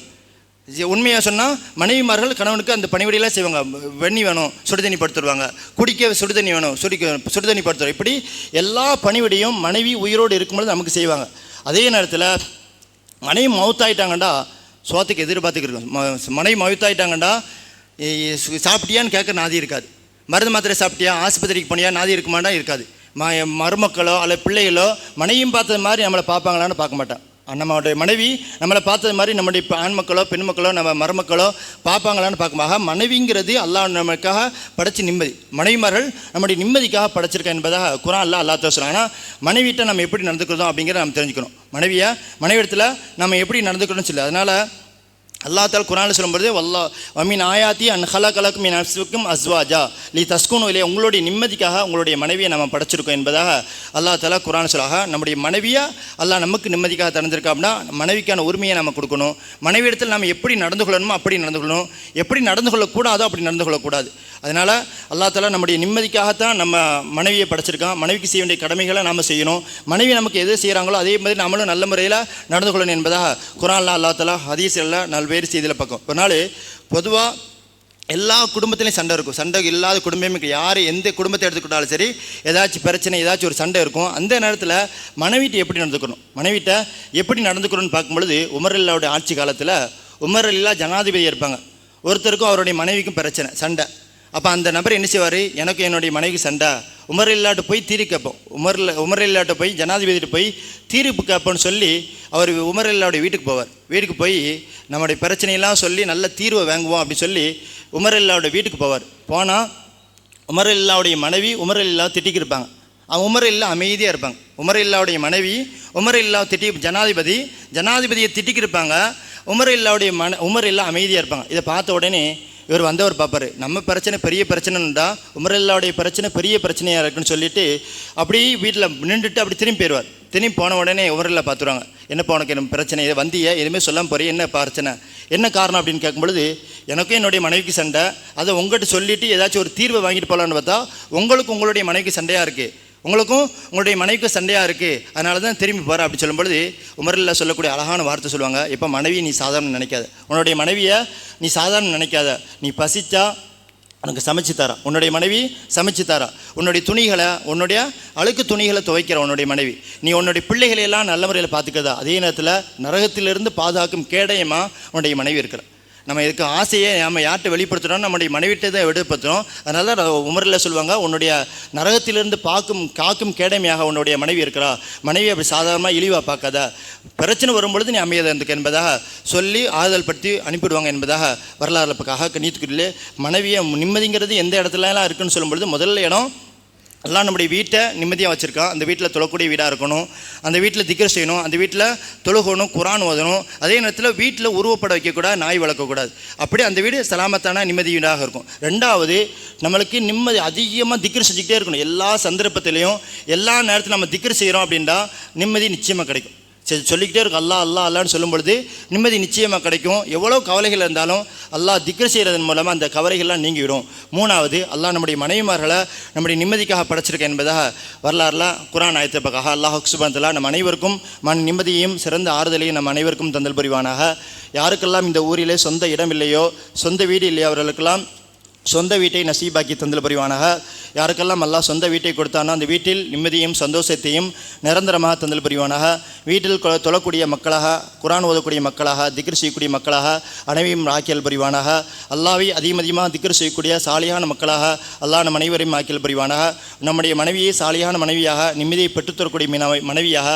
உண்மையாக சொன்னால் மனைவிமார்கள் கணவனுக்கு அந்த பணிவிடையெல்லாம் செய்வாங்க. வெண்ணி வேணும் சுடுதண்ணி படுத்துடுவாங்க, குடிக்க சுடுதண்ணி வேணும் சுடுதண்ணி படுத்துடுவோம். இப்படி எல்லா பணிவிடையும் மனைவி உயிரோடு இருக்கும்போது நமக்கு செய்வாங்க. அதே நேரத்தில் மனைவி மவுத்தாயிட்டாங்கண்டா சோத்துக்கு எதிர்பார்த்துக்கு மனைவி மவுத்தாயிட்டாங்கண்டா சாப்பிட்டியான்னு கேட்க நாதி இருக்காது. மருந்து மாத்திரை சாப்பிட்டியா, ஆஸ்பத்திரிக்கு போனியா, நாதி இருக்குமாண்டா இருக்காது. மருமக்களோ அல்ல பிள்ளைகளோ மனைவியும் பார்த்தது மாதிரி நம்மளை பார்ப்பாங்களான்னு பார்க்க மாட்டான். நம்மளுடைய மனைவி நம்மளை பார்த்தது மாதிரி நம்முடைய ஆண் மக்களோ பெண் மக்களோ நம்ம மருமக்களோ பார்ப்பாங்களான்னு பார்க்குமாக மனைவிங்கிறது அல்லாஹ் நமக்காக படைச்சி நிம்மதி, மனைவிமார்கள் நம்முடைய நிம்மதிக்காக படைச்சிருக்கேன் என்பதாக குர்ஆன் அல்லாஹ் சொல்கிறாங்க. ஆனால் மனைவிட்ட நம்ம எப்படி நடந்துக்கிறோம் அப்படிங்கிறத நம்ம தெரிஞ்சுக்கணும். மனைவி இடத்துல நம்ம எப்படி நடந்துக்கணும்னு சொல்லி, அதனால் அல்லாஹ் தால் குர்ஆனில் சொல்லும்போது வல்லாஹ் வமின் ஆயாத்தி அன் ஹலகலக்கும் மின் அன்ஃபுசிக்கும் அஸ்வாஜா லி தஸ்குனு இலைஹா, உங்களுடைய நிம்மதிக்காக உங்களுடைய மனைவியை நம்ம படைச்சிருக்கோம் என்பதாக அல்லாஹ் தாலா குர்ஆன் சொல்லாக. நம்முடைய மனைவியை அல்லாஹ் நமக்கு நிம்மதிக்காக தந்திருக்கா அப்படின்னா மனைவிக்கான உரிமையை நம்ம கொடுக்கணும். மனைவி இடத்தில் நம்ம எப்படி நடந்து கொள்ளணுமோ அப்படி நடந்து கொள்ளணும், எப்படி நடந்து கொள்ளக்கூடாதோ அப்படி நடந்து கொள்ளக்கூடாது. அதனால் அல்லாஹ் தாலா நம்முடைய நிம்மதிக்காகத்தான் நம்ம மனைவியை படைச்சிருக்கான். மனைவிக்கு செய்ய வேண்டிய கடமைகளை நாம் செய்யணும். மனைவி நமக்கு எது செய்கிறாங்களோ அதே மாதிரி நம்மளும் நல்ல முறையில் நடந்து கொள்ளணும் என்பதாக குர்ஆனில் அல்லாஹ் தாலா ஹதீஸில் வேறு செய்தியில் பார்க்கும். ஒரு நாள் பொதுவாக எல்லா குடும்பத்திலையும் சண்டை இருக்கும். சண்டை இல்லாத குடும்பமே யார் எந்த குடும்பத்தை எடுத்துக்கிட்டாலும் சரி ஏதாச்சும் பிரச்சனை ஏதாச்சும் ஒரு சண்டை இருக்கும். அந்த நேரத்தில் மனைவிட்ட எப்படி நடந்துக்கணும், மனைவிட்ட எப்படி நடந்துக்கணும்னு பார்க்கும்பொழுது உமர் அல்லாவுடைய ஆட்சி காலத்தில் உமர் அல்லா ஜனாதிபதி இருப்பாங்க. ஒருத்தருக்கும் அவருடைய மனைவிக்கும் பிரச்சனை சண்டை. அப்போ அந்த நபர் என்ன செய்வார், எனக்கு என்னுடைய மனைவிக்கு சண்டை, உமர் இல்லாட்ட போய் தீர்ப்பு கேட்போம். உமர் இல்லாட்ட போய் ஜனாதிபதிட்டு போய் தீர்ப்பு கேட்போன்னு சொல்லி அவர் உமர் இல்லாவுடைய வீட்டுக்கு போவார். வீட்டுக்கு போய் நம்முடைய பிரச்சனையெல்லாம் சொல்லி நல்ல தீர்வை வாங்குவோம் அப்படின்னு சொல்லி உமர் இல்லாவுடைய வீட்டுக்கு போவார். போனால் உமர் இல்லாவுடைய மனைவி உமர் இல்லா திட்டிக்கிருப்பாங்க. அவங்க உமர் இல்லா அமைதியாக இருப்பாங்க. உமர் இல்லாவுடைய மனைவி உமர் இல்லா ஜனாதிபதியை திட்டிக்கிருப்பாங்க. உமர் இல்லா அமைதியாக இருப்பாங்க. இதை பார்த்த உடனே இவர் வந்தவர் பார்ப்பார், நம்ம பிரச்சனை பெரிய பிரச்சனைண்டா உமர் இல்லாவுடைய பிரச்சனை பெரிய பிரச்சனையாக இருக்குன்னு சொல்லிட்டு அப்படி வீட்டில் நின்றுட்டு அப்படி திரும்பி போயிடுவார். திரும்பி போன உடனே உமர் இல்லா பார்த்துருவாங்க, என்னப்பா உனக்கு என்ன பிரச்சனை, இதை வந்தியே எதுவுமே சொல்லாமல் போறிய, என்ன பிரச்சனை, என்ன காரணம் அப்படின்னு கேட்கும்பொழுது எனக்கும் என்னுடைய மனைவிக்கு சண்டை, அதை உங்கள்கிட்ட சொல்லிவிட்டு ஏதாச்சும் ஒரு தீர்வை வாங்கிட்டு போகலான்னு பார்த்தா உங்களுக்கு உங்களுடைய மனைவிக்கு சண்டையாக இருக்குது, உங்களுக்கும் உங்களுடைய மனைவிக்கும் சண்டையாக இருக்குது, அதனால தான் திரும்பி போகிற அப்படி சொல்லும்பொழுது உமரில் சொல்லக்கூடிய அழகான வார்த்தை சொல்லுவாங்க, இப்போ மனைவியை நீ சாதாரண நினைக்காத, உன்னுடைய மனைவியை நீ சாதாரண நினைக்காத, நீ பசிச்சா உனக்கு சமைச்சு தரா, உன்னுடைய மனைவி சமைச்சு தரா, உன்னுடைய துணிகளை உன்னுடைய அழுக்கு துணிகளை துவைக்கிற உன்னுடைய மனைவி, நீ உன்னுடைய பிள்ளைகளையெல்லாம் நல்ல முறையில் பார்த்துக்கிறதா, அதே நேரத்தில் நரகத்திலிருந்து பாதுகாக்கும் கேடயமாக உன்னுடைய மனைவி இருக்கிற. நம்ம இதுக்கு ஆசையை நம்ம யார்கிட்ட வெளிப்படுத்துகிறோம், நம்முடைய மனைவிட்டை தான் வெளிப்படுத்துகிறோம். அதனால உமரில் சொல்லுவாங்க, உன்னுடைய நரகத்திலிருந்து காக்கும் கேடமையாக உன்னுடைய மனைவி இருக்கிறா, மனைவி அப்படி சாதாரணமாக இழிவாக பார்க்காத, பிரச்சனை வரும்பொழுது நீ அமைதியாக இருந்துக்க என்பதாக சொல்லி ஆறுதல் படுத்தி அனுப்பிடுவாங்க என்பதாக வரலாறு பக்காக நீத்துக்குள்ளே மனைவியை நிம்மதிங்கிறது எந்த இடத்துலலாம் இருக்குன்னு சொல்லும்பொழுது முதல்ல இடம் எல்லாம் நம்முடைய வீட்டை நிம்மதியாக வச்சுருக்கான். அந்த வீட்டில் தொழக்கூடிய வீடாக இருக்கணும், அந்த வீட்டில் திக்ர் செய்யணும், அந்த வீட்டில் தொழுகணும், குரான் ஓதணும், அதே நேரத்தில் வீட்டில் உருவப்பட வைக்கக்கூடாது, நாய் வளர்க்கக்கூடாது. அப்படி அந்த வீடு சலாமத்தான நிம்மதி வீடாக இருக்கும். ரெண்டாவது, நம்மளுக்கு நிம்மதி அதிகமாக திக்ர் செஞ்சுக்கிட்டே இருக்கணும். எல்லா சந்தர்ப்பத்திலையும் எல்லா நேரத்திலும் நம்ம திக்ர் செய்கிறோம் அப்படின்னா நிம்மதி நிச்சயமாக கிடைக்கும். சரி சொல்லிக்கிட்டே இருக்கும் அல்லா அல்லா அல்லான்னு சொல்லும் பொழுது நிம்மதி நிச்சயமாக கிடைக்கும். எவ்வளோ கவலைகள் இருந்தாலும் அல்லாஹ் திக்ர் செய்கிறதன் மூலமாக அந்த கவலைகள்லாம் நீங்கிவிடும். மூணாவது, அல்லாஹ் நம்முடைய மனைவிமார்களை நம்முடைய நிம்மதிக்காக படைச்சிருக்கேன் என்பதாக வரலாறுல குர்ஆன் ஆயத்தை பக்காக அல்லாஹ் சுப்ஹானஹு வ தஆலா நம் அனைவருக்கும் நிம்மதியையும் சிறந்த ஆறுதலையும் நம் அனைவருக்கும் தந்தல் புரிவானாக. யாருக்கெல்லாம் இந்த ஊரிலே சொந்த இடம் இல்லையோ, சொந்த வீடு இல்லையோ, அவர்களுக்கெல்லாம் சொந்த வீட்டை நசீபாக்கி தந்தல் புரிவானாக. யாருக்கெல்லாம் அல்லாஹ் சொந்த வீட்டை கொடுத்தானோ அந்த வீட்டில் நிம்மதியும் சந்தோஷத்தையும் நிரந்தரமாக தந்தல் புரிவானாக. வீட்டில் தொழக்கூடிய மக்களாக, குர்ஆன் ஓதக்கூடிய மக்களாக, திக்ர் செய்யக்கூடிய மக்களாக அனைவரையும் ஆக்கியல் புரிவானாக. அல்லாஹ்வை அதிகமாக திக்ர் செய்யக்கூடிய சாலியான மக்களாக அல்லாஹ் நம் அனைவரையும் ஆக்கியல் புரிவானாக. நம்முடைய மனைவியை சாலியான மனைவியாக, நிம்மதியை பெற்றுத்தரக்கூடிய மனைவியாக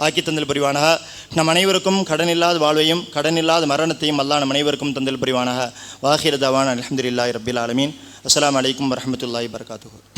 ஆக்கி தந்தல் புரிவானாக. நம் அனைவருக்கும் கடனில்லாத வாழ்வையும் கடனில்லாத மரணத்தையும் அல்லாஹ் நம் அனைவருக்கும் தந்தல் புரிவானாக. வாஹிர் தவான் அல்ஹம்துலில்லாஹி ரப்பில் ஆலமீன். அஸ்ஸலாமு அலைக்கும் வரஹ்மத்துல்லாஹி வபரகாத்துஹு.